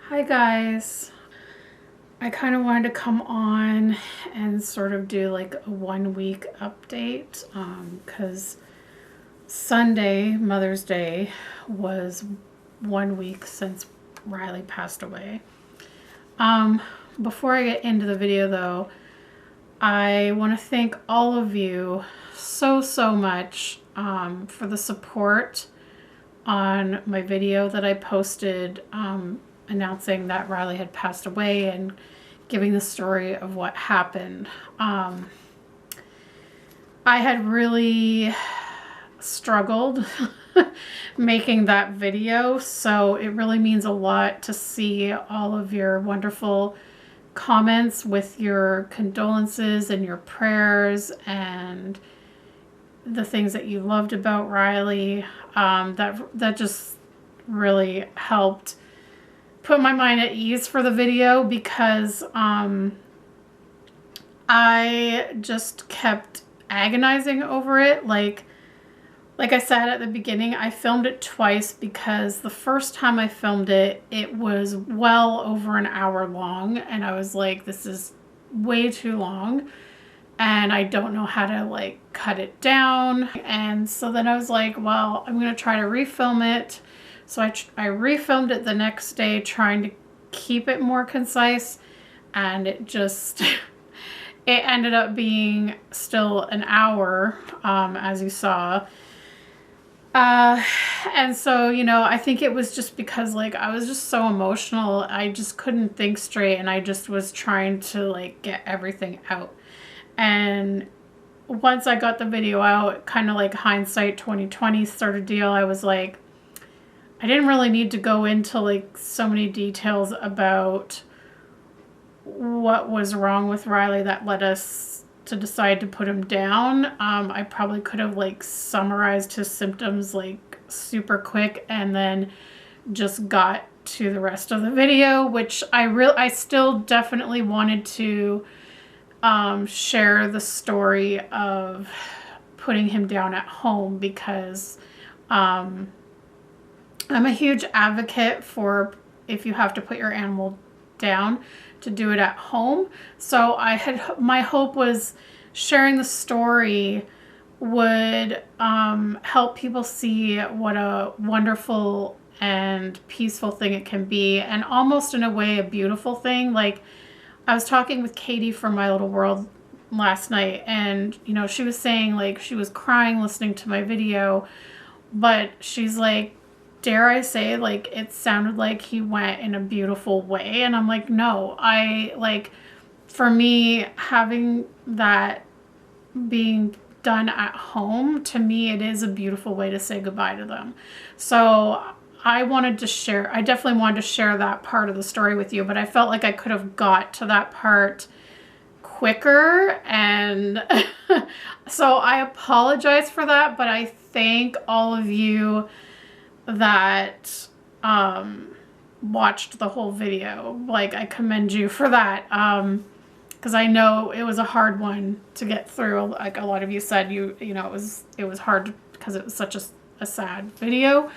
Hi guys. I kind of wanted to come on and sort of do like a 1 week update because Sunday, Mother's Day, was 1 week since Riley passed away. Before I get into the video though, I want to thank all of you so much for the support on my video that I posted announcing that Riley had passed away and giving the story of what happened. I had really struggled making that video, so it really means a lot to see all of your wonderful comments with your condolences and your prayers and the things that you loved about Riley. That just really helped put my mind at ease for the video, because I just kept agonizing over it. Like I said at the beginning, I filmed it twice because the first time I filmed it, it was well over an hour long, and I was like, this is way too long and I don't know how to like cut it down. And so then I was like, well, I'm gonna try to refilm it. So I refilmed it the next day, trying to keep it more concise, and it just it ended up being still an hour, as you saw. And so, you know, I think it was just because like I was just so emotional. I just couldn't think straight, and I just was trying to like get everything out. And once I got the video out, kind of like hindsight 2020 sort of deal, I was like, I didn't really need to go into like so many details about what was wrong with Riley that led us to decide to put him down. I probably could have like summarized his symptoms like super quick and then just got to the rest of the video, which I still definitely wanted to share the story of putting him down at home, because I'm a huge advocate for, if you have to put your animal down, to do it at home. So my hope was sharing the story would help people see what a wonderful and peaceful thing it can be, and almost in a way a beautiful thing. Like, I was talking with Katie from My Little World last night, and you know, she was saying like she was crying listening to my video, but she's like, dare I say, like, it sounded like he went in a beautiful way. And I'm like, no, for me, having that being done at home, to me, it is a beautiful way to say goodbye to them. So I definitely wanted to share that part of the story with you, but I felt like I could have got to that part quicker. And so I apologize for that, but I thank all of you that watched the whole video. Like, I commend you for that, because I know it was a hard one to get through. Like a lot of you said, you know, it was hard because it was such a sad video,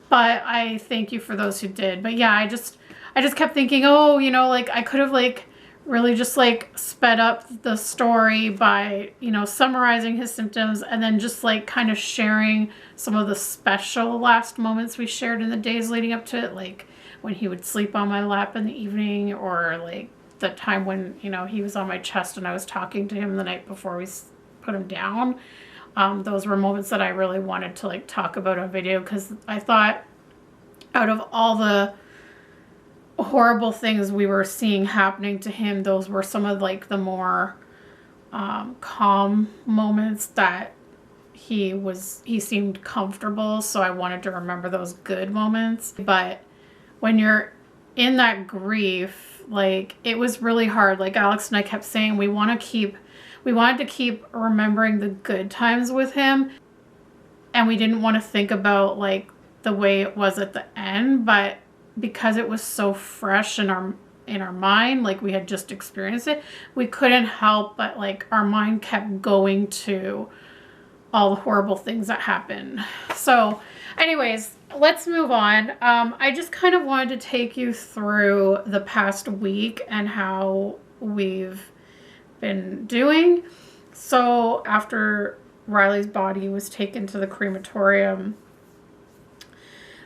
but I thank you for those who did. But yeah, I just kept thinking, oh, you know, like I could have like really just like sped up the story by, you know, summarizing his symptoms and then just like kind of sharing some of the special last moments we shared in the days leading up to it, like when he would sleep on my lap in the evening, or like the time when, you know, he was on my chest and I was talking to him the night before we put him down. Those were moments that I really wanted to like talk about on video, because I thought out of all the horrible things we were seeing happening to him, those were some of like the more calm moments that he seemed comfortable. So I wanted to remember those good moments. But when you're in that grief, like, it was really hard. Like Alex and I kept saying, we wanted to keep remembering the good times with him, and we didn't want to think about like the way it was at the end. But because it was so fresh in our mind, like we had just experienced it, we couldn't help but like our mind kept going to all the horrible things that happen. So anyways, let's move on. I just kind of wanted to take you through the past week and how we've been doing. So after Riley's body was taken to the crematorium,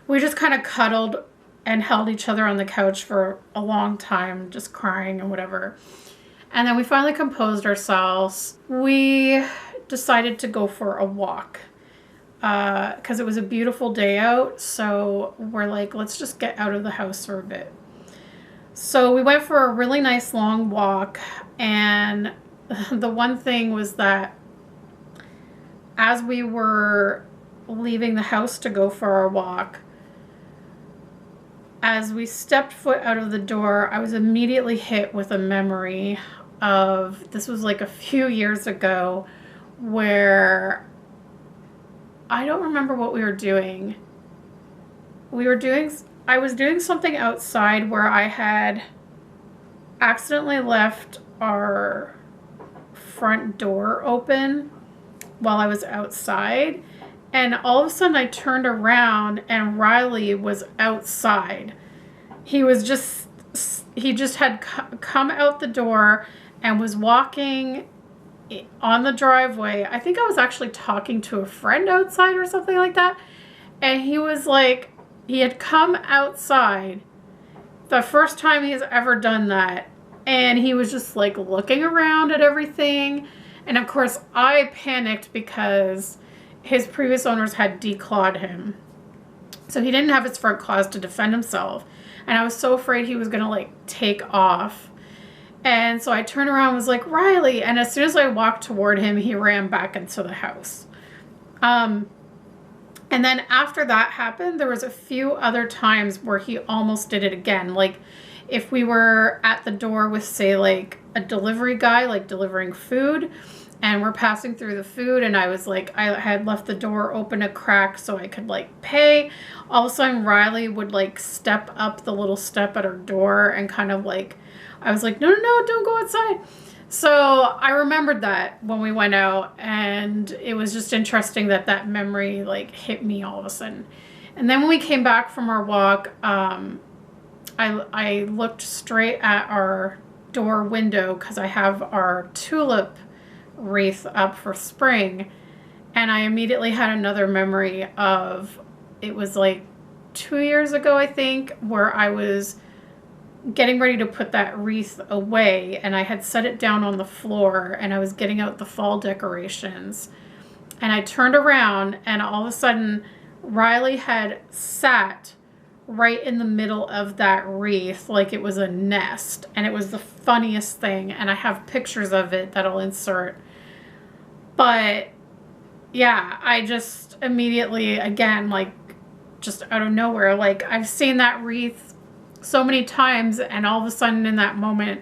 we just kind of cuddled and held each other on the couch for a long time, just crying and whatever. And then we finally composed ourselves. We decided to go for a walk because it was a beautiful day out. So we're like, let's just get out of the house for a bit. So we went for a really nice long walk. And the one thing was that as we were leaving the house to go for our walk, as we stepped foot out of the door, I was immediately hit with a memory of, this was like a few years ago, where I don't remember what we were doing. I was doing something outside where I had accidentally left our front door open while I was outside. And all of a sudden I turned around and Riley was outside. He just had come out the door and was walking on the driveway. I think I was actually talking to a friend outside or something like that. And he was like, he had come outside, the first time he's ever done that. And he was just like looking around at everything. And of course I panicked because his previous owners had declawed him. So he didn't have his front claws to defend himself. And I was so afraid he was going to like take off. And so I turned around and was like, Riley. And as soon as I walked toward him, he ran back into the house. And then after that happened, there was a few other times where he almost did it again. Like if we were at the door with, say, like a delivery guy, like delivering food, and we're passing through the food, and I was like, I had left the door open a crack so I could like pay. All of a sudden Riley would like step up the little step at our door and kind of like, I was like, no, don't go outside. So I remembered that when we went out, and it was just interesting that that memory like hit me all of a sudden. And then when we came back from our walk, I looked straight at our door window because I have our tulip wreath up for spring, and I immediately had another memory of, it was like 2 years ago I think, where I was getting ready to put that wreath away, and I had set it down on the floor, and I was getting out the fall decorations, and I turned around, and all of a sudden Riley had sat right in the middle of that wreath like it was a nest, and it was the funniest thing, and I have pictures of it that I'll insert. But yeah, I just immediately, again, like just out of nowhere, like I've seen that wreath so many times, and all of a sudden in that moment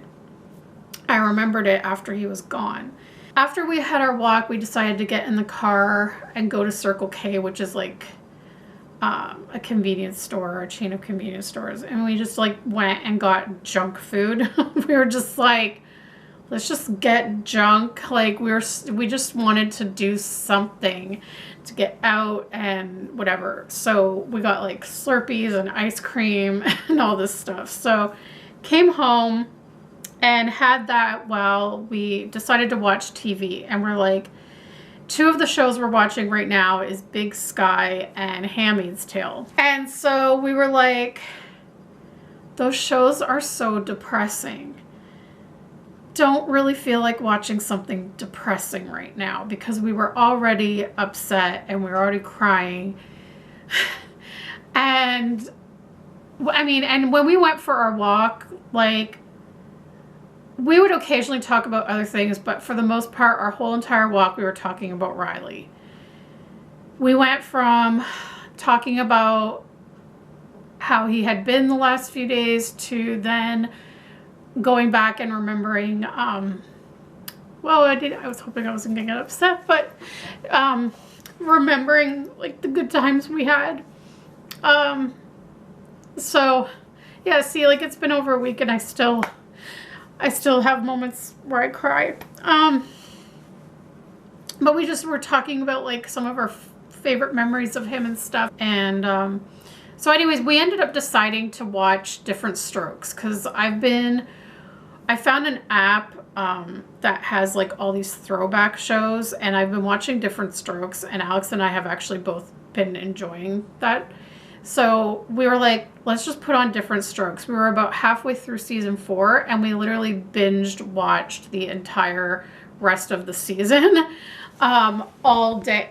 I remembered it after he was gone. After we had our walk, we decided to get in the car and go to Circle K, which is like a convenience store, a chain of convenience stores, and we just like went and got junk food. We were just like, let's just get junk. Like we just wanted to do something to get out and whatever. So we got like Slurpees and ice cream and all this stuff. So came home and had that while we decided to watch TV, and we're like, two of the shows we're watching right now is Big Sky and Handmaid's Tale. And so we were like, those shows are so depressing. Don't really feel like watching something depressing right now, because we were already upset and we were already crying. And I mean, and when we went for our walk, like, we would occasionally talk about other things, but for the most part, our whole entire walk, we were talking about Riley. We went from talking about how he had been the last few days to then going back and remembering, well, I was hoping I wasn't going to get upset, but remembering like the good times we had. So yeah, see, like it's been over a week and I still have moments where I cry. But we just were talking about like some of our favorite memories of him and stuff. And so anyways, we ended up deciding to watch Different Strokes because I found an app that has like all these throwback shows, and I've been watching Different Strokes, and Alex and I have actually both been enjoying that. So we were like, let's just put on Different Strokes. We were about halfway through season 4, and we literally binged watched the entire rest of the season. All day,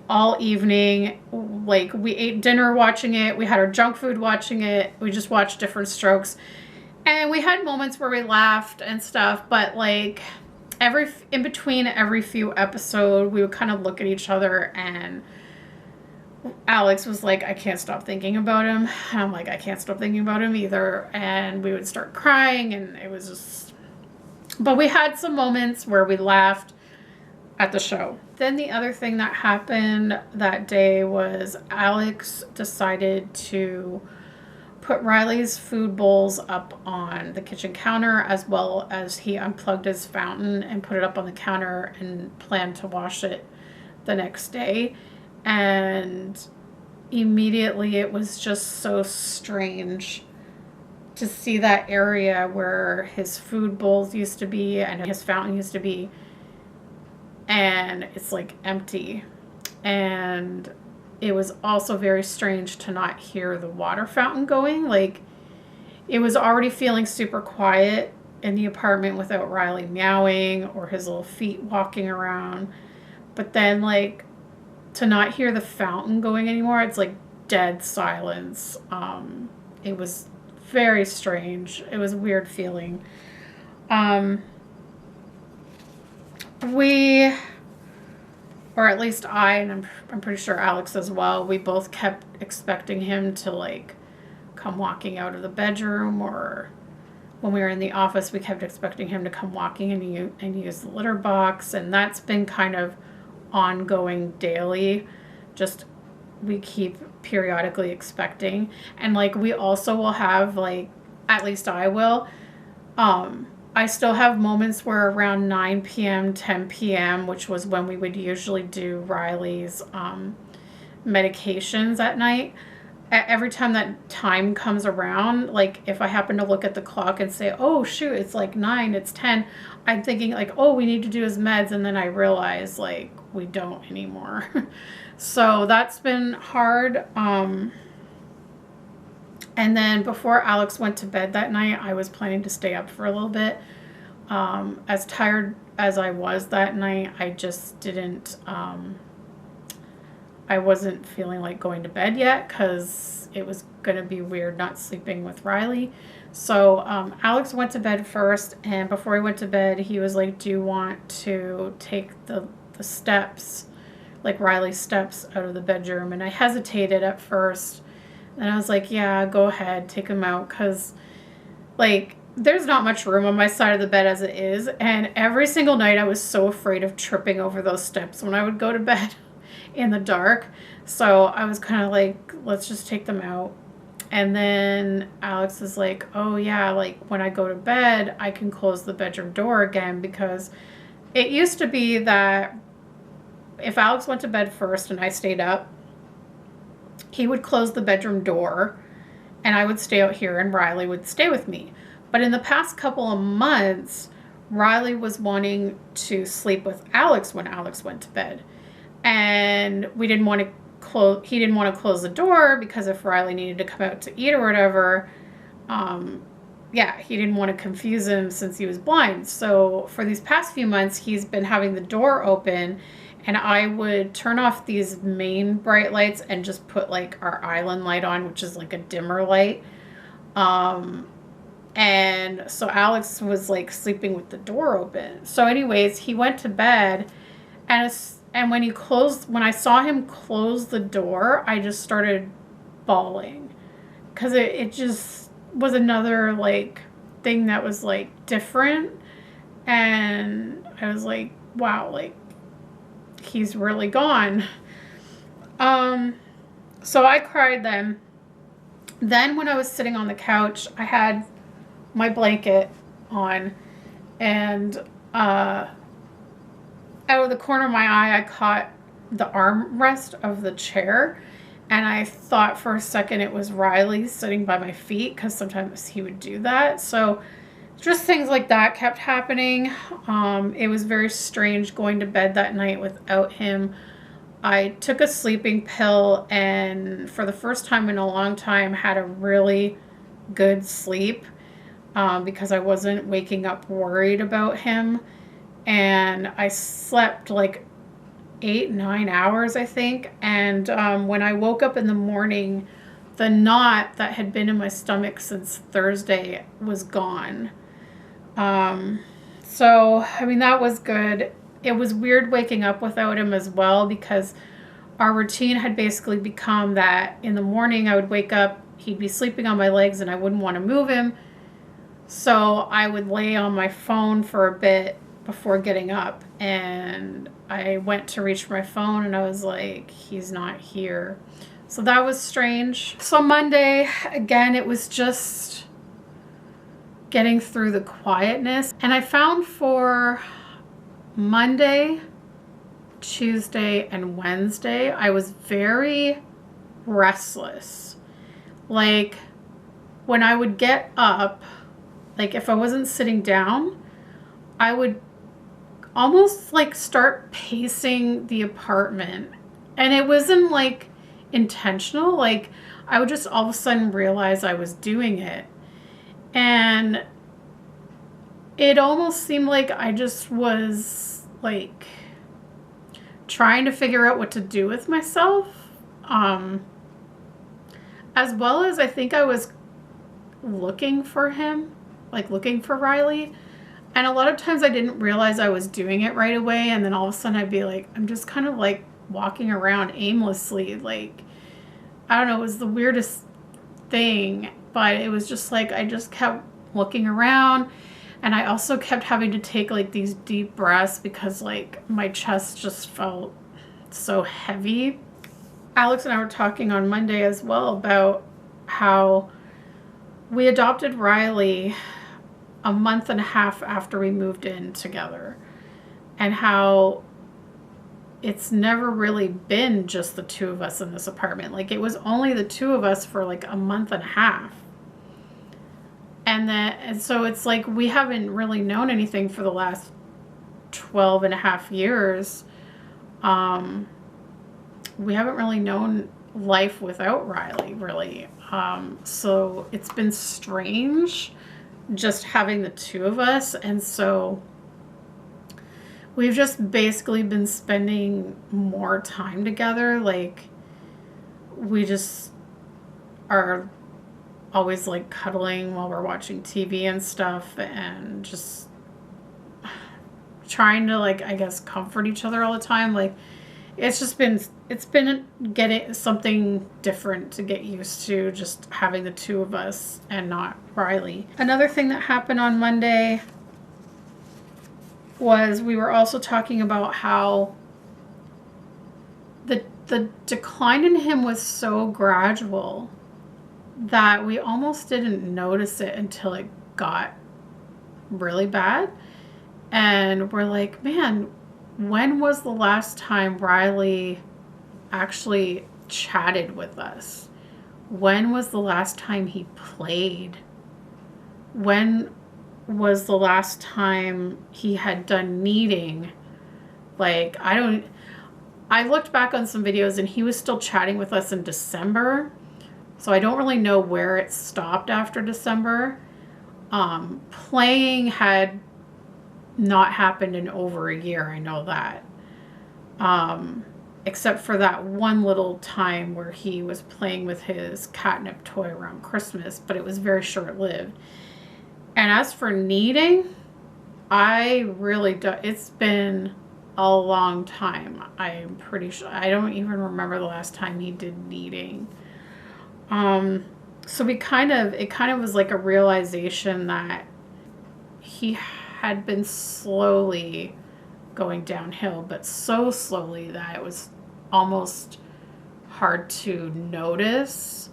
all evening. Like, we ate dinner watching it. We had our junk food watching it. We just watched Different Strokes. And we had moments where we laughed and stuff, but like in between every few episodes, we would kind of look at each other, and Alex was like, I can't stop thinking about him. And I'm like, I can't stop thinking about him either. And we would start crying, and it was just, but we had some moments where we laughed at the show. Then the other thing that happened that day was Alex decided to put Riley's food bowls up on the kitchen counter, as well as he unplugged his fountain and put it up on the counter and planned to wash it the next day. And immediately it was just so strange to see that area where his food bowls used to be and his fountain used to be, and it's like empty. And it was also very strange to not hear the water fountain going. Like, it was already feeling super quiet in the apartment without Riley meowing or his little feet walking around. But then, like, to not hear the fountain going anymore, it's like dead silence. It was very strange. It was a weird feeling. Or at least I, and I'm pretty sure Alex as well, we both kept expecting him to like come walking out of the bedroom, or when we were in the office, we kept expecting him to come walking and use the litter box. And that's been kind of ongoing daily. Just, we keep periodically expecting. And like, we also will have, like, at least I will, I still have moments where around 9 p.m., 10 p.m., which was when we would usually do Riley's medications at night. Every time that time comes around, like if I happen to look at the clock and say, oh shoot, it's like 9, it's 10, I'm thinking like, oh, we need to do his meds. And then I realize like we don't anymore. So that's been hard. And then before Alex went to bed that night, I was planning to stay up for a little bit. As tired as I was that night, I just didn't, I wasn't feeling like going to bed yet because it was going to be weird not sleeping with Riley. So Alex went to bed first, and before he went to bed, he was like, do you want to take the steps, like Riley's steps, out of the bedroom? And I hesitated at first. And I was like, yeah, go ahead, take him out, because, like, there's not much room on my side of the bed as it is. And every single night I was so afraid of tripping over those steps when I would go to bed in the dark. So I was kind of like, let's just take them out. And then Alex is like, oh, yeah, like, when I go to bed, I can close the bedroom door again, because it used to be that if Alex went to bed first and I stayed up, he would close the bedroom door and I would stay out here and Riley would stay with me. But in the past couple of months, Riley was wanting to sleep with Alex when Alex went to bed. And we didn't want to he didn't want to close the door because if Riley needed to come out to eat or whatever, yeah, he didn't want to confuse him since he was blind. So for these past few months, he's been having the door open, and I would turn off these main bright lights and just put like our island light on, which is like a dimmer light. And so Alex was like sleeping with the door open. So anyways, he went to bed, and when I saw him close the door, I just started bawling, because it just was another like thing that was like different. And I was like, wow, like, he's really gone. So I cried then. Then when I was sitting on the couch, I had my blanket on, and out of the corner of my eye, I caught the armrest of the chair, and I thought for a second it was Riley sitting by my feet, because sometimes he would do that. So just things like that kept happening. It was very strange going to bed that night without him. I took a sleeping pill, and for the first time in a long time had a really good sleep, because I wasn't waking up worried about him. And I slept like 8, 9 hours, I think. And when I woke up in the morning, the knot that had been in my stomach since Thursday was gone. So, I mean, that was good. It was weird waking up without him as well, because our routine had basically become that in the morning I would wake up, he'd be sleeping on my legs, and I wouldn't want to move him. So I would lay on my phone for a bit before getting up, and I went to reach for my phone, and I was like, he's not here. So that was strange. So Monday, again, it was just getting through the quietness. And I found for Monday, Tuesday, and Wednesday, I was very restless. Like, when I would get up, like if I wasn't sitting down, I would almost like start pacing the apartment. And it wasn't like intentional. Like, I would just all of a sudden realize I was doing it. And it almost seemed like I just was like trying to figure out what to do with myself. As well as I think I was looking for him, like looking for Riley. And a lot of times I didn't realize I was doing it right away. And then all of a sudden I'd be like, I'm just kind of like walking around aimlessly. Like, I don't know, it was the weirdest thing. But it was just like, I just kept looking around. And I also kept having to take like these deep breaths, because like my chest just felt so heavy. Alex and I were talking on Monday as well about how we adopted Riley a month and a half after we moved in together, and how it's never really been just the two of us in this apartment. Like, it was only the two of us for like a month and a half. And so it's like we haven't really known anything for the last 12 and a half years. We haven't really known life without Riley, really. So it's been strange just having the two of us. And so we've just basically been spending more time together. Like, we just are always like cuddling while we're watching TV and stuff, and just trying to, like, I guess, comfort each other all the time. Like, it's been getting something different to get used to, just having the two of us and not Riley. Another thing that happened on Monday was we were also talking about how the decline in him was so gradual that we almost didn't notice it until it got really bad. And we're like, man, when was the last time Riley actually chatted with us? When was the last time he played? When was the last time he had done kneading? Like, I looked back on some videos and he was still chatting with us in December. So I don't really know where it stopped after December. Playing had not happened in over a year, I know that. Except for that one little time where he was playing with his catnip toy around Christmas, but it was very short-lived. And as for kneading, I really don't, it's been a long time. I'm pretty sure, I don't even remember the last time he did kneading. So it kind of was like a realization that he had been slowly going downhill, but so slowly that it was almost hard to notice,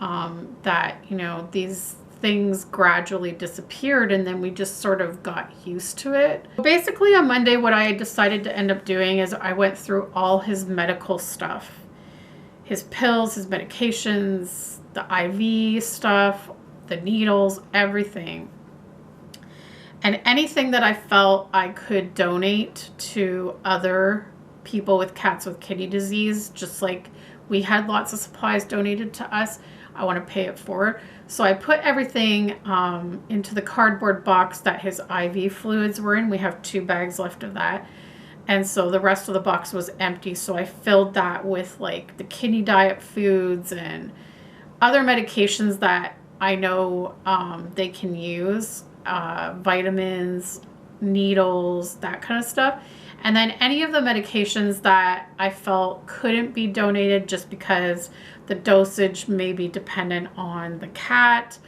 that, you know, these things gradually disappeared, and then we just sort of got used to it. Basically on Monday, what I decided to end up doing is I went through all his medical stuff. His pills, his medications, the IV stuff, the needles, everything. And anything that I felt I could donate to other people with cats with kidney disease, just like we had lots of supplies donated to us, I want to pay it forward. So I put everything into the cardboard box that his IV fluids were in. We have 2 bags left of that. And so the rest of the box was empty. So I filled that with like the kidney diet foods and other medications that I know they can use, vitamins, needles, that kind of stuff. And then any of the medications that I felt couldn't be donated just because the dosage may be dependent on the cat,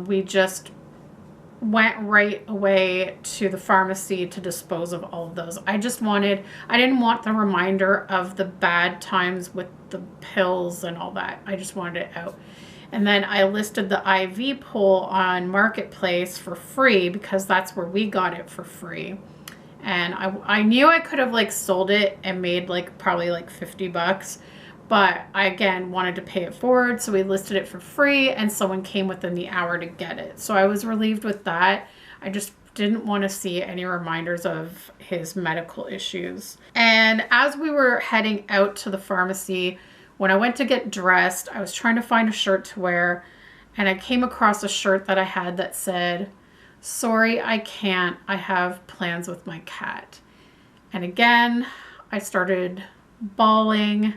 we just went right away to the pharmacy to dispose of all of those. I didn't want the reminder of the bad times with the pills and all that. I just wanted it out. And then I listed the IV pole on Marketplace for free because that's where we got it for free. And I knew I could have like sold it and made like probably like $50, but I again wanted to pay it forward. So we listed it for free and someone came within the hour to get it. So I was relieved with that. I just didn't want to see any reminders of his medical issues. And as we were heading out to the pharmacy, when I went to get dressed, I was trying to find a shirt to wear, and I came across a shirt that I had that said, "Sorry, I can't. I have plans with my cat." And again, I started bawling.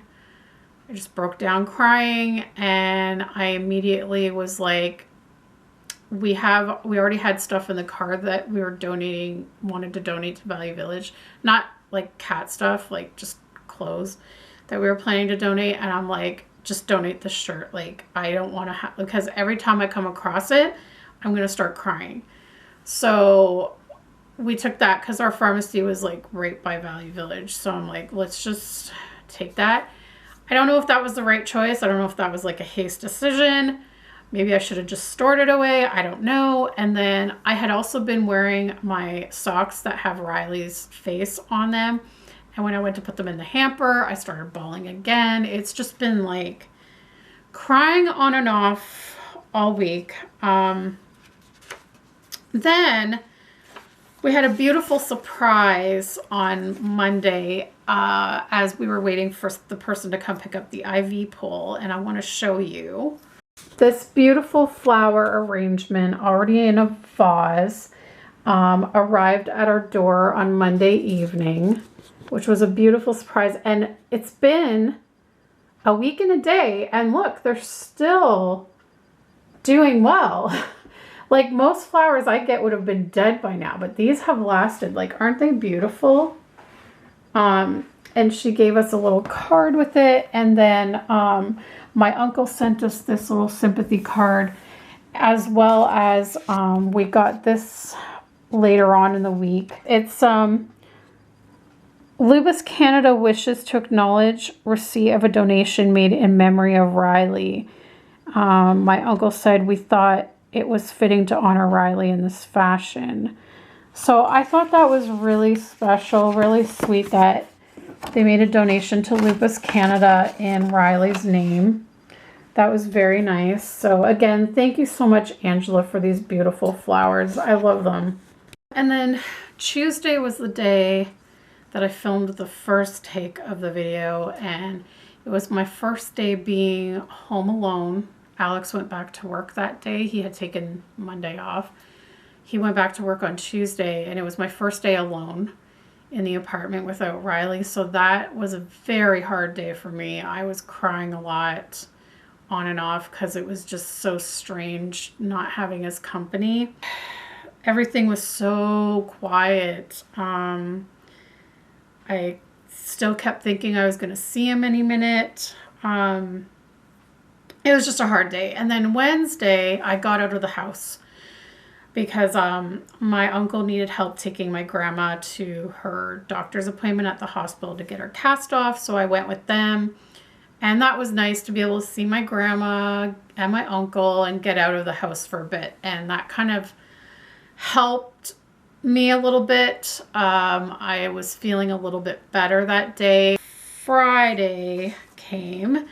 I just broke down crying, and I immediately was like, we already had stuff in the car that we were wanted to donate to Value Village. Not like cat stuff, like just clothes that we were planning to donate. And I'm like, just donate the shirt. Like, I don't want to because every time I come across it, I'm going to start crying. So we took that because our pharmacy was like right by Value Village. So I'm like, let's just take that. I don't know if that was the right choice. I don't know if that was like a haste decision. Maybe I should have just stored it away. I don't know. And then I had also been wearing my socks that have Riley's face on them. And when I went to put them in the hamper, I started bawling again. It's just been like crying on and off all week. Then we had a beautiful surprise on Monday as we were waiting for the person to come pick up the IV pole. And I want to show you this beautiful flower arrangement already in a vase. Arrived at our door on Monday evening, which was a beautiful surprise. And it's been a week and a day, and look, they're still doing well. Like most flowers I get would have been dead by now, but these have lasted. Like, aren't they beautiful? And she gave us a little card with it. And then my uncle sent us this little sympathy card, as well as we got this later on in the week. It's Lupus Canada wishes to acknowledge receipt of a donation made in memory of Riley. My uncle said we thought it was fitting to honor Riley in this fashion. So I thought that was really special, really sweet that they made a donation to Lupus Canada in Riley's name. That was very nice. So again, thank you so much, Angela, for these beautiful flowers. I love them. And then Tuesday was the day that I filmed the first take of the video, and it was my first day being home alone. Alex went back to work that day. He had taken Monday off. He went back to work on Tuesday, and it was my first day alone in the apartment without Riley. So that was a very hard day for me. I was crying a lot on and off because it was just so strange not having his company. Everything was so quiet. I still kept thinking I was going to see him any minute. It was just a hard day. And then Wednesday, I got out of the house because my uncle needed help taking my grandma to her doctor's appointment at the hospital to get her cast off. So I went with them. And that was nice to be able to see my grandma and my uncle and get out of the house for a bit. And that kind of helped me a little bit. I was feeling a little bit better that day. Friday came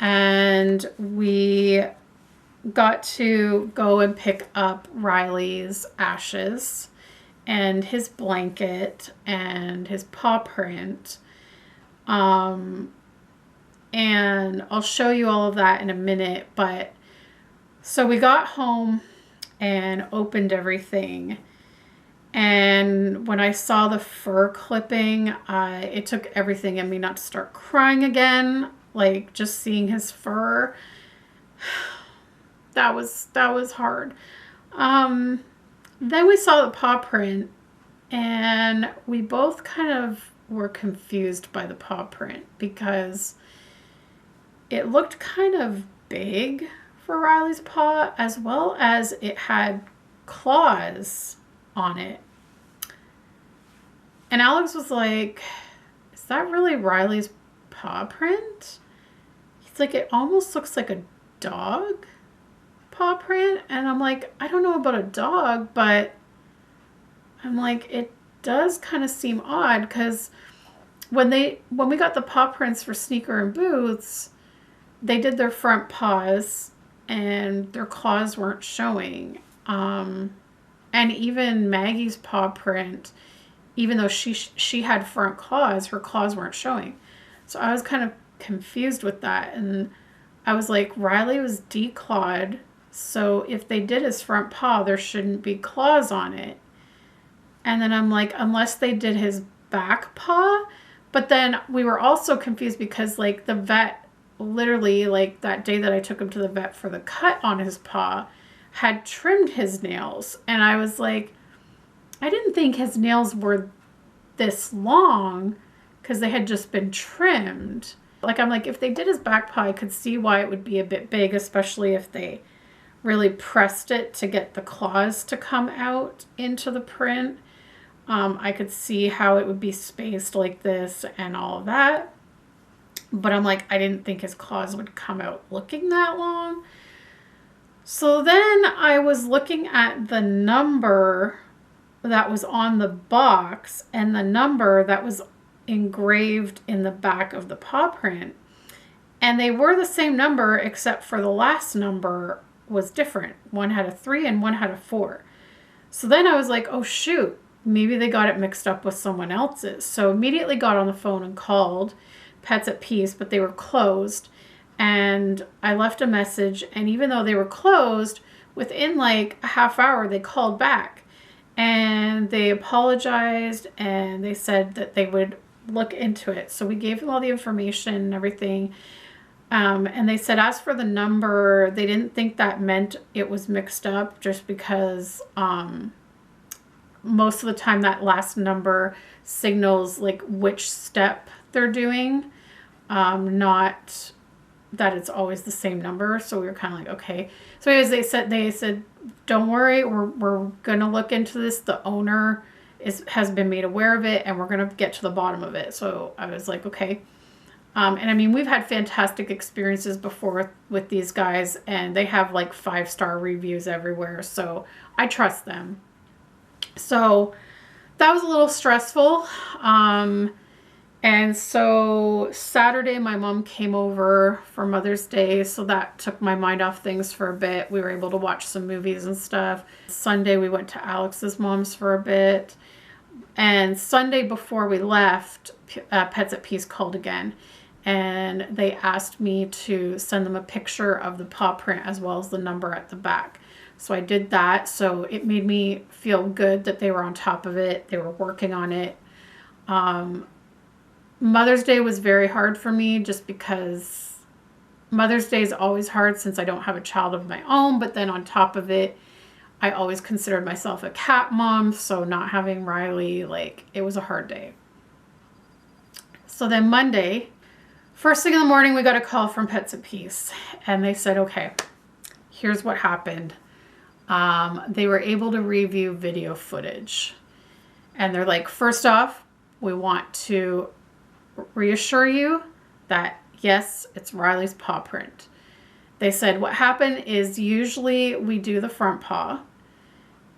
and we got to go and pick up Riley's ashes and his blanket and his paw print. And I'll show you all of that in a minute. But so we got home and opened everything. And when I saw the fur clipping, it took everything in me not to start crying again. Like just seeing his fur, that was hard. Then we saw the paw print and we both kind of were confused by the paw print because it looked kind of big for Riley's paw, as well as it had claws on it. And Alex was like, is that really Riley's paw print? He's like, it almost looks like a dog paw print. And I'm like, I don't know about a dog, but I'm like, it does kind of seem odd because when we got the paw prints for Sneaker and Boots, they did their front paws and their claws weren't showing. And even Maggie's paw print, even though she had front claws, her claws weren't showing. So I was kind of confused with that. And I was like, Riley was declawed. So if they did his front paw, there shouldn't be claws on it. And then I'm like, unless they did his back paw. But then we were also confused because like the vet, literally like that day that I took him to the vet for the cut on his paw, had trimmed his nails. And I was like, I didn't think his nails were this long because they had just been trimmed. Like, I'm like, if they did his back paw, I could see why it would be a bit big, especially if they really pressed it to get the claws to come out into the print. I could see how it would be spaced like this and all of that. But I'm like, I didn't think his claws would come out looking that long. So then I was looking at the number that was on the box and the number that was engraved in the back of the paw print. And they were the same number, except for the last number was different. One had a 3 and one had a 4. So then I was like, oh shoot, maybe they got it mixed up with someone else's. So immediately got on the phone and called Pets at Peace, but they were closed. And I left a message, and even though they were closed, within like a half hour, they called back and they apologized and they said that they would look into it. So we gave them all the information and everything. And they said, as for the number, they didn't think that meant it was mixed up, just because most of the time that last number signals like which step they're doing, not that it's always the same number. So we were kind of like, okay. So anyways, they said, don't worry, we're going to look into this. The owner has been made aware of it, and we're going to get to the bottom of it. So I was like, okay. And I mean, we've had fantastic experiences before with these guys, and they have like 5-star reviews everywhere. So I trust them. So that was a little stressful. And so Saturday, my mom came over for Mother's Day. So that took my mind off things for a bit. We were able to watch some movies and stuff. Sunday, we went to Alex's mom's for a bit. And Sunday before we left, Pets at Peace called again. And they asked me to send them a picture of the paw print as well as the number at the back. So I did that. So it made me feel good that they were on top of it. They were working on it. Mother's Day was very hard for me, just because Mother's Day is always hard since I don't have a child of my own. But then on top of it, I always considered myself a cat mom. So not having Riley, like, it was a hard day. So then Monday, first thing in the morning, we got a call from Pets at Peace. And they said, okay, here's what happened. They were able to review video footage. And they're like, first off, we want to reassure you that yes, it's Riley's paw print. They said what happened is usually we do the front paw,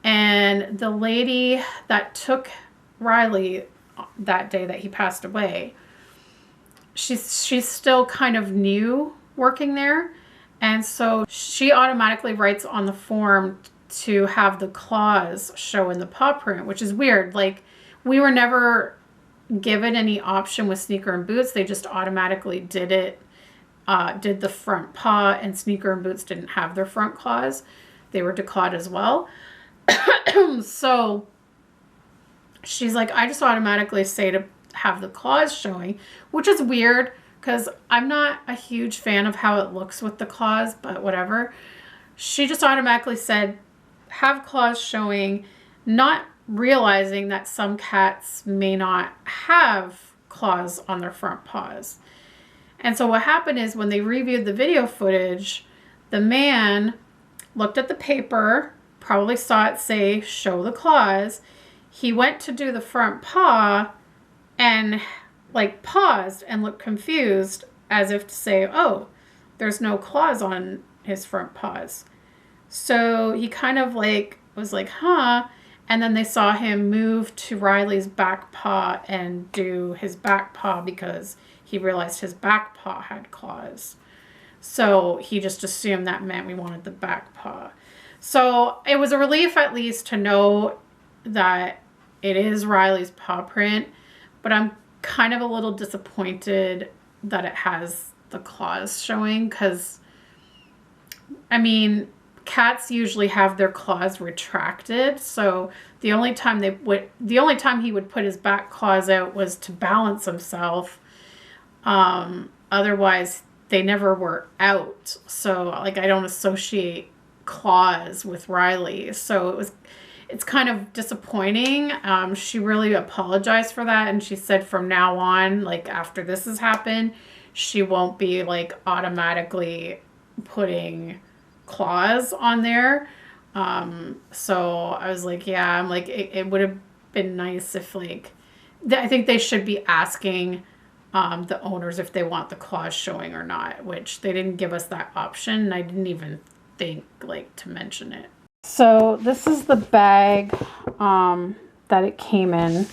and the lady that took Riley that day that he passed away, she's still kind of new working there, and so she automatically writes on the form to have the claws show in the paw print, which is weird. Like, we were never given any option with Sneaker and Boots. They just automatically did it, did the front paw, and Sneaker and Boots didn't have their front claws. They were declawed as well. So she's like, I just automatically say to have the claws showing, which is weird because I'm not a huge fan of how it looks with the claws, but whatever. She just automatically said, have claws showing, not realizing that some cats may not have claws on their front paws. And so what happened is when they reviewed the video footage, the man looked at the paper, probably saw it say, show the claws. He went to do the front paw and like paused and looked confused as if to say, oh, there's no claws on his front paws. So he kind of like was like, huh? And then they saw him move to Riley's back paw and do his back paw because he realized his back paw had claws. So he just assumed that meant we wanted the back paw. So it was a relief at least to know that it is Riley's paw print, but I'm kind of a little disappointed that it has the claws showing because, I mean, cats usually have their claws retracted, so the only time he would put his back claws out was to balance himself. Otherwise, they never were out. So, like, I don't associate claws with Riley. So it's kind of disappointing. She really apologized for that, and she said from now on, like after this has happened, she won't be like automatically putting claws on there. So I was like, yeah, I'm like, it would have been nice if like, I think they should be asking the owners if they want the claws showing or not, which they didn't give us that option. And I didn't even think like to mention it. So this is the bag that it came in,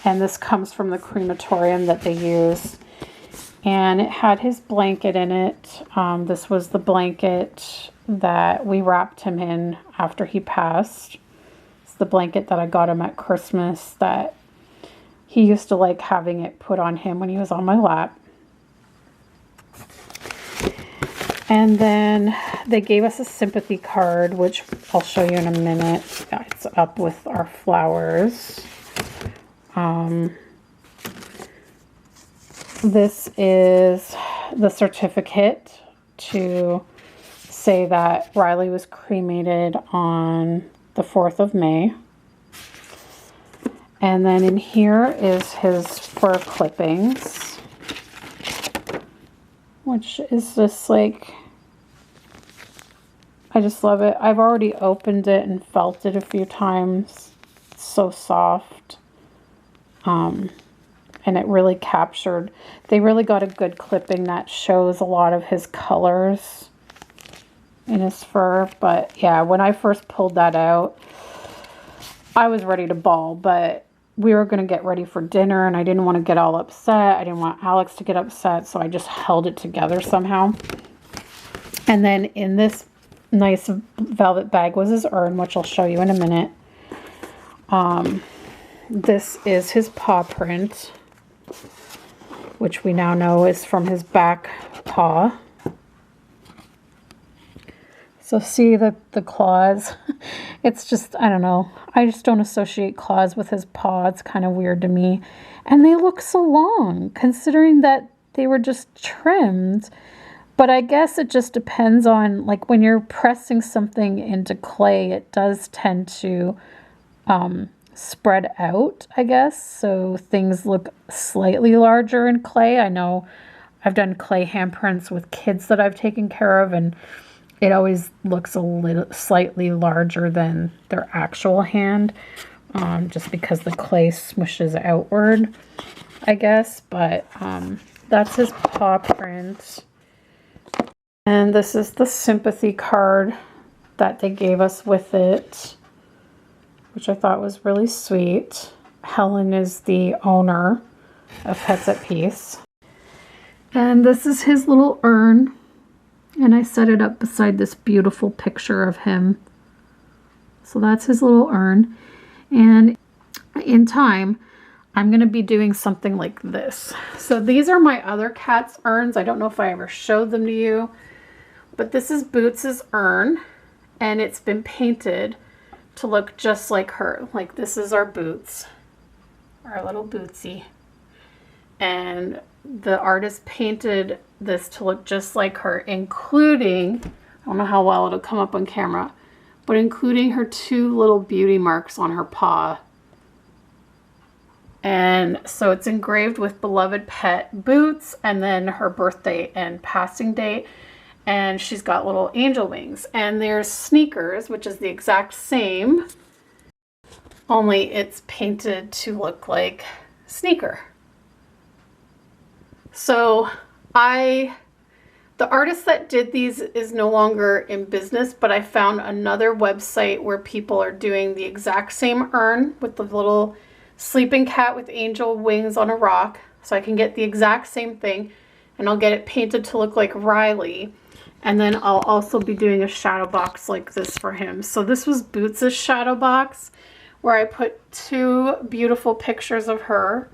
and this comes from the crematorium that they use, and it had his blanket in it. This was the blanket that we wrapped him in after he passed. It's the blanket that I got him at Christmas that he used to like having it put on him when he was on my lap. And then they gave us a sympathy card, which I'll show you in a minute. It's up with our flowers. This is the certificate to say that Riley was cremated on the 4th of May. And then in here is his fur clippings, which is just like, I just love it. I've already opened it and felt it a few times. It's so soft. And it really captured, they really got a good clipping that shows a lot of his colors in his fur. But yeah, when I first pulled that out, I was ready to bawl, but we were going to get ready for dinner and I didn't want to get all upset. I didn't want Alex to get upset, so I just held it together somehow. And then in this nice velvet bag was his urn, which I'll show you in a minute. This is his paw print, which we now know is from his back paw. So see the claws. It's just, I don't know. I just don't associate claws with his paw. It's kind of weird to me. And they look so long, considering that they were just trimmed. But I guess it just depends on, like, when you're pressing something into clay, it does tend to spread out, I guess. So things look slightly larger in clay. I know I've done clay handprints with kids that I've taken care of, and it always looks a little slightly larger than their actual hand, just because the clay smushes outward, I guess. But that's his paw print. And this is the sympathy card that they gave us with it, which I thought was really sweet. Helen is the owner of Pets at Peace. And this is his little urn. And I set it up beside this beautiful picture of him. So that's his little urn. And in time, I'm going to be doing something like this. So these are my other cat's urns. I don't know if I ever showed them to you. But this is Boots's urn. And it's been painted to look just like her. Like, this is our Boots. Our little Bootsy. And the artist painted this to look just like her, including, I don't know how well it'll come up on camera, but including her 2 little beauty marks on her paw. And so it's engraved with beloved pet Boots, and then her birthday and passing date. And she's got little angel wings. And there's Sneakers, which is the exact same, only it's painted to look like Sneaker. So the artist that did these is no longer in business, but I found another website where people are doing the exact same urn with the little sleeping cat with angel wings on a rock. So I can get the exact same thing, and I'll get it painted to look like Riley. And then I'll also be doing a shadow box like this for him. So this was Boots' shadow box, where I put 2 beautiful pictures of her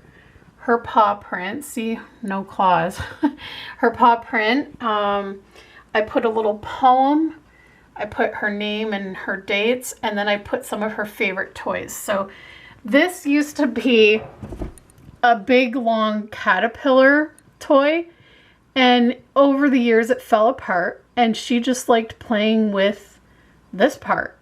paw print. See, no claws. Her paw print. I put a little poem. I put her name and her dates, and then I put some of her favorite toys. So this used to be a big long caterpillar toy, and over the years it fell apart, and she just liked playing with this part.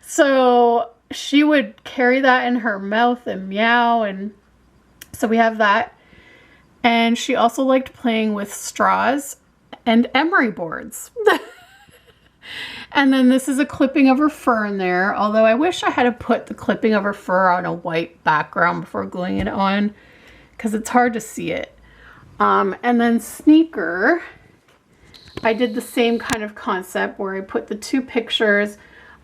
So she would carry that in her mouth and meow, and so we have that. And she also liked playing with straws and emery boards. And then this is a clipping of her fur in there, although I wish I had put the clipping of her fur on a white background before gluing it on, because it's hard to see it. And then Sneaker, I did the same kind of concept where I put the 2 pictures,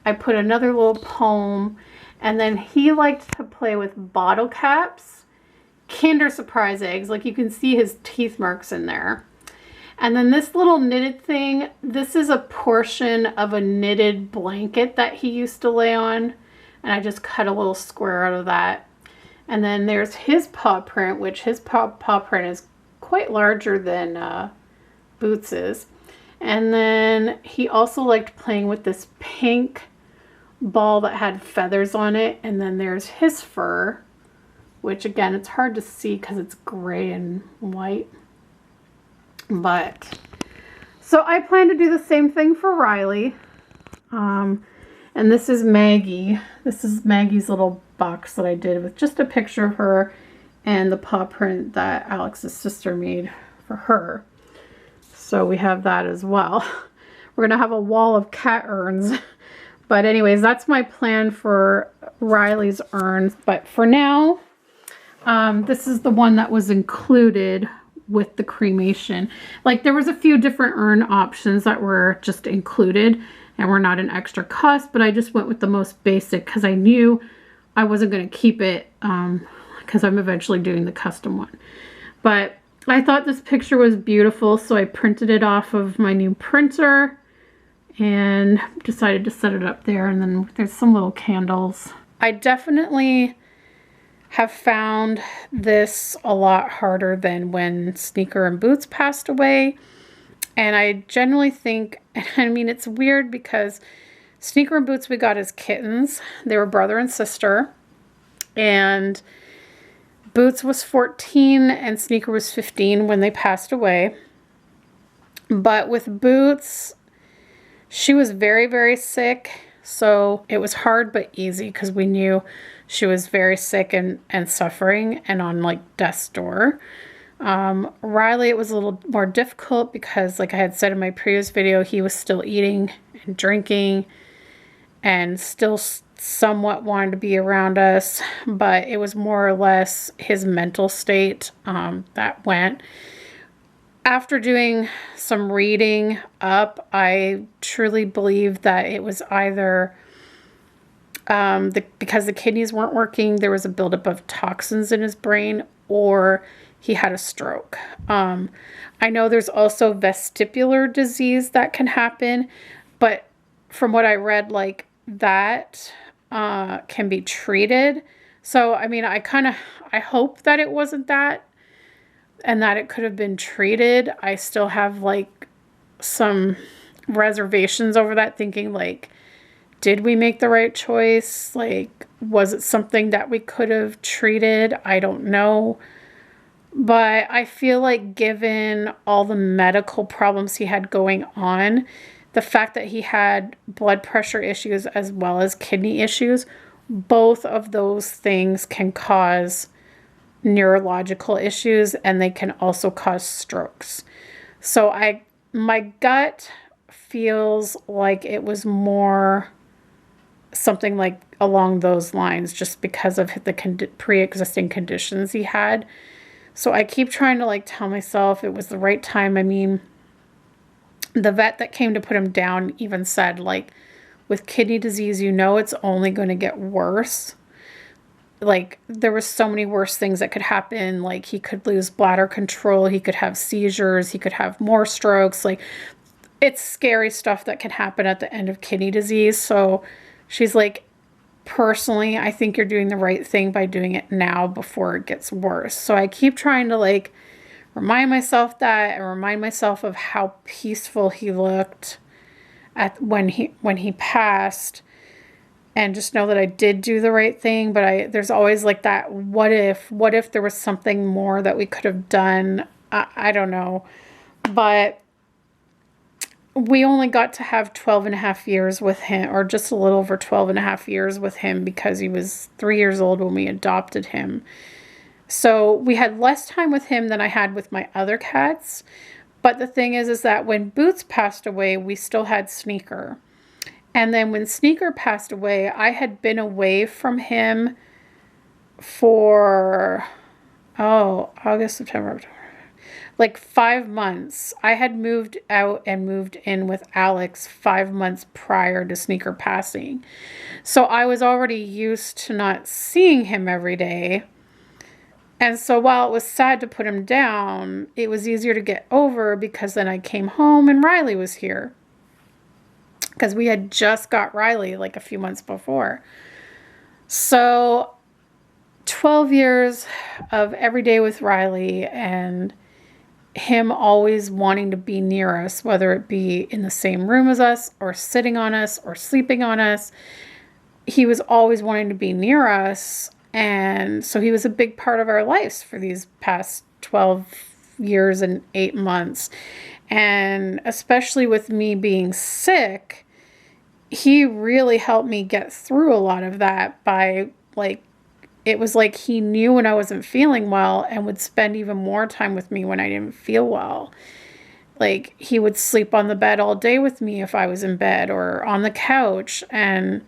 I put another little poem, and then he liked to play with bottle caps, Kinder Surprise eggs, like you can see his teeth marks in there. And then this little knitted thing, this is a portion of a knitted blanket that he used to lay on, and I just cut a little square out of that. And then there's his paw print, which his paw print is quite larger than Boots's. And then he also liked playing with this pink ball that had feathers on it. And then there's his fur, which again, it's hard to see because it's gray and white. But so I plan to do the same thing for Riley. And this is Maggie. This is Maggie's little box that I did with just a picture of her and the paw print that Alex's sister made for her. So we have that as well. We're gonna have a wall of cat urns. But anyways, that's my plan for Riley's urns. But for now, this is the one that was included with the cremation. Like, there was a few different urn options that were just included and were not an extra cost, but I just went with the most basic because I knew I wasn't going to keep it because I'm eventually doing the custom one. But I thought this picture was beautiful, so I printed it off of my new printer and decided to set it up there. And then there's some little candles. I definitely have found this a lot harder than when Sneaker and Boots passed away. And I generally think, I mean, it's weird because Sneaker and Boots we got as kittens. They were brother and sister. And Boots was 14 and Sneaker was 15 when they passed away. But with Boots, she was very, very sick. So it was hard but easy because we knew she was very sick and suffering and on like death's door. Riley, it was a little more difficult because, like I had said in my previous video, he was still eating and drinking and still somewhat wanted to be around us, but it was more or less his mental state that went. After doing some reading up, I truly believe that it was either because the kidneys weren't working, there was a buildup of toxins in his brain, or he had a stroke. I know there's also vestibular disease that can happen, but from what I read, like that can be treated. So, I mean, I hope that it wasn't that and that it could have been treated. I still have like some reservations over that, thinking like, did we make the right choice? Like, was it something that we could have treated? I don't know. But I feel like given all the medical problems he had going on, the fact that he had blood pressure issues as well as kidney issues, both of those things can cause neurological issues, and they can also cause strokes. So my gut feels like it was more something like along those lines, just because of the pre-existing conditions he had. So I keep trying to like tell myself it was the right time. I mean, the vet that came to put him down even said, like, with kidney disease, you know, it's only going to get worse. Like, there was so many worse things that could happen. Like, he could lose bladder control, he could have seizures, he could have more strokes. Like, it's scary stuff that can happen at the end of kidney disease. So she's like, personally, I think you're doing the right thing by doing it now before it gets worse. So I keep trying to like remind myself that, and remind myself of how peaceful he looked at when he passed, and just know that I did do the right thing. But there's always like that what if there was something more that we could have done. I don't know. But we only got to have 12 and a half years with him, or just a little over 12 and a half years with him, because he was 3 years old when we adopted him. So we had less time with him than I had with my other cats. But the thing is that when Boots passed away, we still had Sneaker. And then when Sneaker passed away, I had been away from him for, August, September, October, like 5 months. I had moved out and moved in with Alex 5 months prior to Sneaker passing. So I was already used to not seeing him every day. And so while it was sad to put him down, it was easier to get over, because then I came home and Riley was here. Because we had just got Riley like a few months before. So 12 years of every day with Riley, and him always wanting to be near us, whether it be in the same room as us, or sitting on us, or sleeping on us. He was always wanting to be near us. And so he was a big part of our lives for these past 12 years and 8 months. And especially with me being sick, he really helped me get through a lot of that by like, it was like he knew when I wasn't feeling well and would spend even more time with me when I didn't feel well. Like, he would sleep on the bed all day with me if I was in bed, or on the couch. And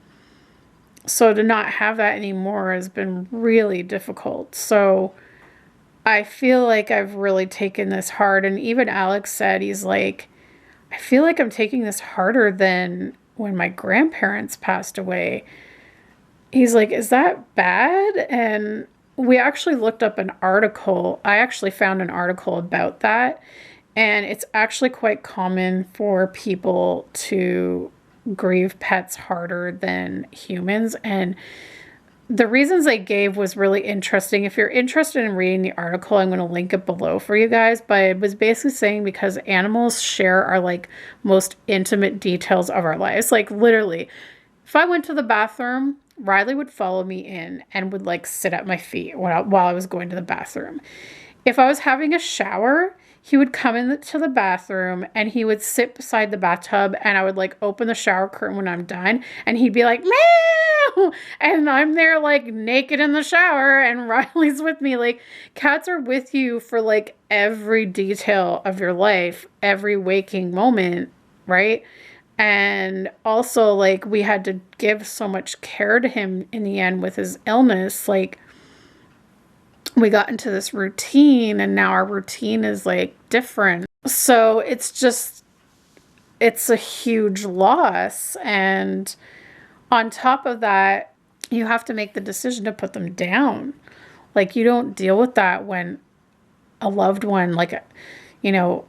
so to not have that anymore has been really difficult. So I feel like I've really taken this hard. And even Alex said, he's like, I feel like I'm taking this harder than when my grandparents passed away. He's like, is that bad? And we actually looked up an article. I actually found an article about that. And it's actually quite common for people to grieve pets harder than humans. And the reasons they gave was really interesting. If you're interested in reading the article, I'm going to link it below for you guys. But it was basically saying because animals share our like most intimate details of our lives. Like, literally, if I went to the bathroom, Riley would follow me in and would like sit at my feet while I was going to the bathroom. If I was having a shower, he would come into the bathroom and he would sit beside the bathtub, and I would like open the shower curtain when I'm done, and he'd be like, meow, and I'm there like naked in the shower, and Riley's with me. Like, cats are with you for like every detail of your life, every waking moment, right? And also, like, we had to give so much care to him in the end with his illness. Like, we got into this routine, and now our routine is like different. So it's a huge loss. And on top of that, you have to make the decision to put them down. Like, you don't deal with that when a loved one, like, you know,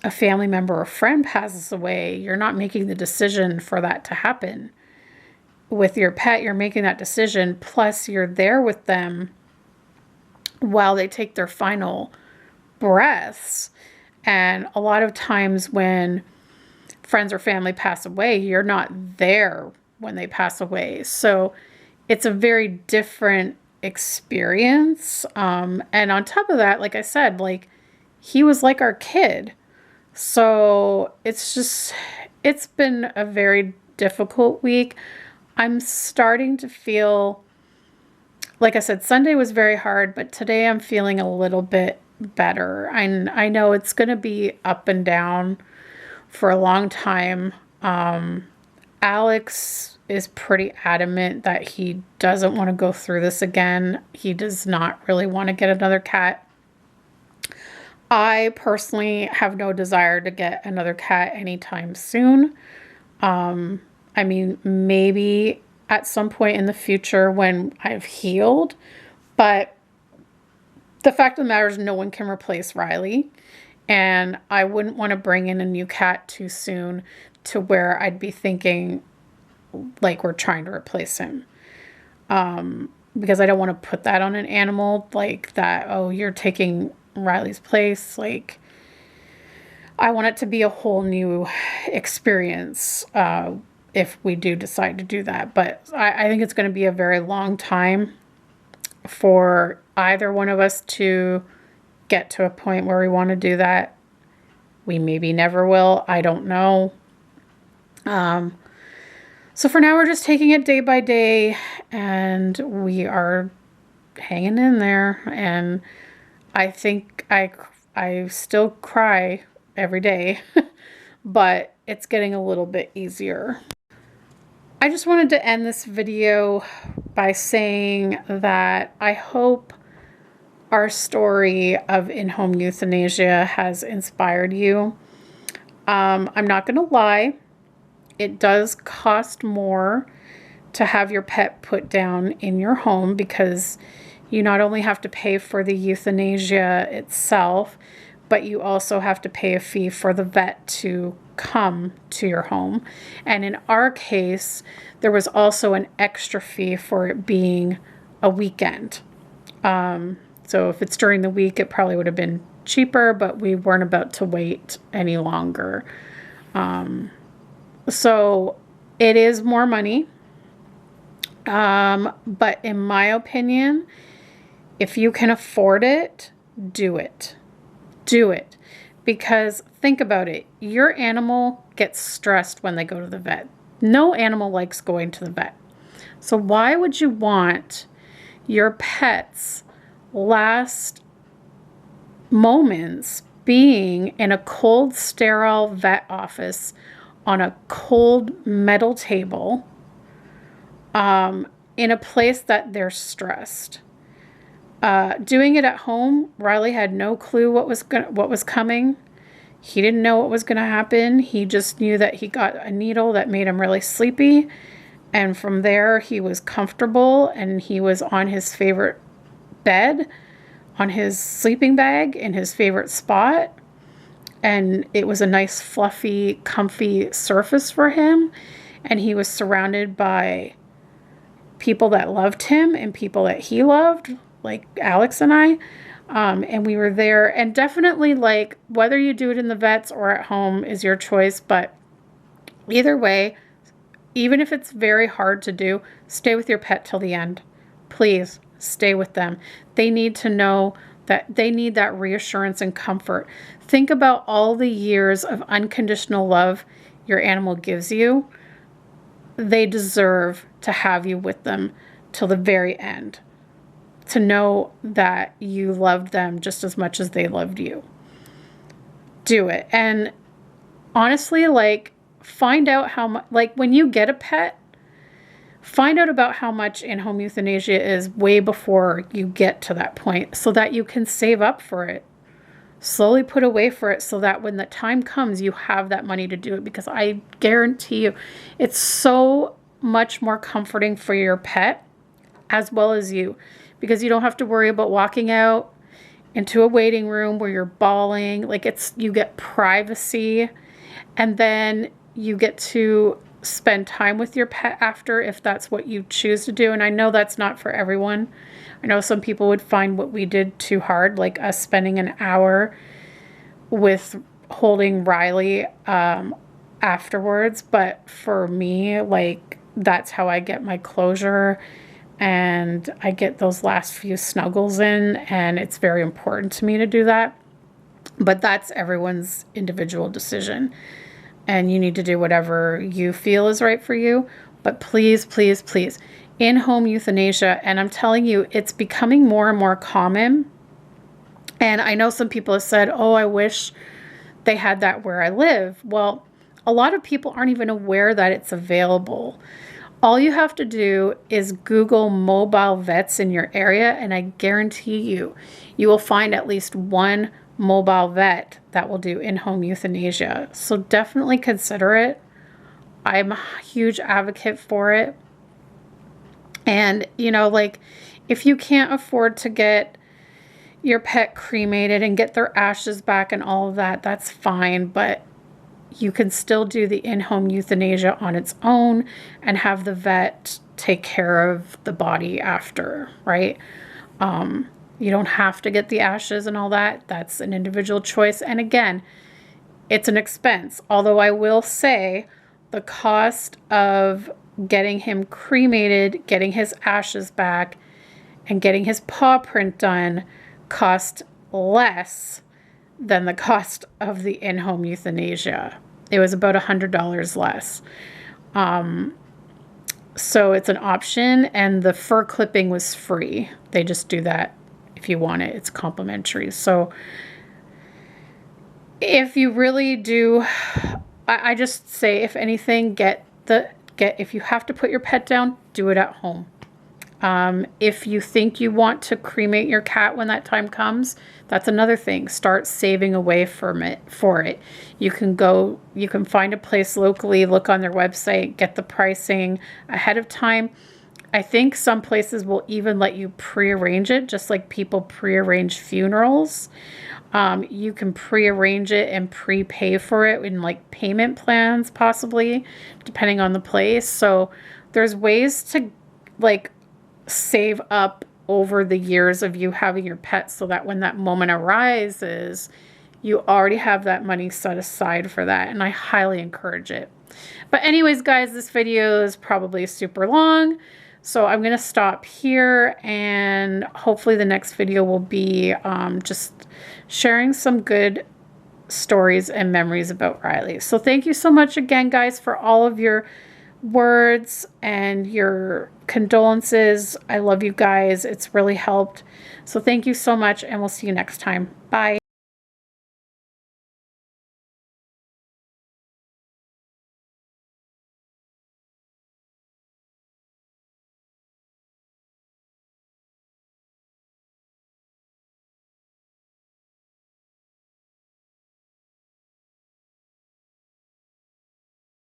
a family member or friend passes away. You're not making the decision for that to happen. With your pet, you're making that decision, plus you're there with them while they take their final breaths. And a lot of times when friends or family pass away, you're not there when they pass away. So it's a very different experience. And on top of that, like I said, like, he was like our kid. So it's been a very difficult week. I'm starting to feel, like I said, Sunday was very hard, but today I'm feeling a little bit better. I know it's going to be up and down for a long time. Alex is pretty adamant that he doesn't want to go through this again. He does not really want to get another cat. I personally have no desire to get another cat anytime soon. I mean, maybe at some point in the future when I've healed, but the fact of the matter is no one can replace Riley, and I wouldn't want to bring in a new cat too soon to where I'd be thinking like we're trying to replace him. Because I don't want to put that on an animal, like that, oh, you're taking Riley's place. Like, I want it to be a whole new experience if we do decide to do that. But I think it's going to be a very long time for either one of us to get to a point where we want to do that. We maybe never will. I don't know. So for now, we're just taking it day by day, and we are hanging in there. And I think I still cry every day, but it's getting a little bit easier. I just wanted to end this video by saying that I hope our story of in-home euthanasia has inspired you. I'm not going to lie. It does cost more to have your pet put down in your home, because you not only have to pay for the euthanasia itself, but you also have to pay a fee for the vet to come to your home. And in our case, there was also an extra fee for it being a weekend. So if it's during the week, it probably would have been cheaper, but we weren't about to wait any longer. So it is more money. But in my opinion, if you can afford it, do it. Do it. Because think about it. Your animal gets stressed when they go to the vet. No animal likes going to the vet. So why would you want your pet's last moments being in a cold, sterile vet office on a cold metal table, in a place that they're stressed? Doing it at home, Riley had no clue what was coming. He didn't know what was going to happen. He just knew that he got a needle that made him really sleepy. And from there, he was comfortable, and he was on his favorite bed, on his sleeping bag, in his favorite spot. And it was a nice, fluffy, comfy surface for him. And he was surrounded by people that loved him and people that he loved, like Alex and I. And we were there. And definitely, like, whether you do it in the vets or at home is your choice. But either way, even if it's very hard to do, stay with your pet till the end. Please stay with them. They need to know that they need that reassurance and comfort. Think about all the years of unconditional love your animal gives you. They deserve to have you with them till the very end, to know that you loved them just as much as they loved you. Do it. And honestly, like, find out how much, like when you get a pet, find out about how much in-home euthanasia is way before you get to that point so that you can save up for it. Slowly put away for it so that when the time comes, you have that money to do it, because I guarantee you it's so much more comforting for your pet as well as you, because you don't have to worry about walking out into a waiting room where you're bawling. Like, you get privacy, and then you get to spend time with your pet after, if that's what you choose to do. And I know that's not for everyone. I know some people would find what we did too hard, like us spending an hour with holding Riley afterwards. But for me, like, that's how I get my closure, and I get those last few snuggles in, and it's very important to me to do that. But that's everyone's individual decision, and you need to do whatever you feel is right for you. But please, please, please, in-home euthanasia, and I'm telling you, it's becoming more and more common. And I know some people have said, oh, I wish they had that where I live. Well, a lot of people aren't even aware that it's available. All you have to do is Google mobile vets in your area, and I guarantee you, you will find at least one mobile vet that will do in-home euthanasia. So definitely consider it. I'm a huge advocate for it. And, you know, like, if you can't afford to get your pet cremated and get their ashes back and all of that, that's fine. But you can still do the in-home euthanasia on its own and have the vet take care of the body after, right? You don't have to get the ashes and all that. That's an individual choice. And again, it's an expense. Although I will say the cost of getting him cremated, getting his ashes back, and getting his paw print done cost less than the cost of the in-home euthanasia. It was about $100 less. So it's an option, and the fur clipping was free. They just do that if you want it. It's complimentary. So if you really do, I just say, if anything, if you have to put your pet down, do it at home. If you think you want to cremate your cat when that time comes, that's another thing. Start saving away for it. You can find a place locally, look on their website, get the pricing ahead of time. I think some places will even let you pre-arrange it, just like people pre-arrange funerals. You can pre-arrange it and prepay for it in like payment plans, possibly, depending on the place. So there's ways to like save up over the years of you having your pet, so that when that moment arises, you already have that money set aside for that. And I highly encourage it. But anyways, guys, this video is probably super long, so I'm going to stop here, and hopefully the next video will be just sharing some good stories and memories about Riley. So thank you so much again, guys, for all of your words and your condolences. I love you guys. It's really helped. So thank you so much, and we'll see you next time. Bye.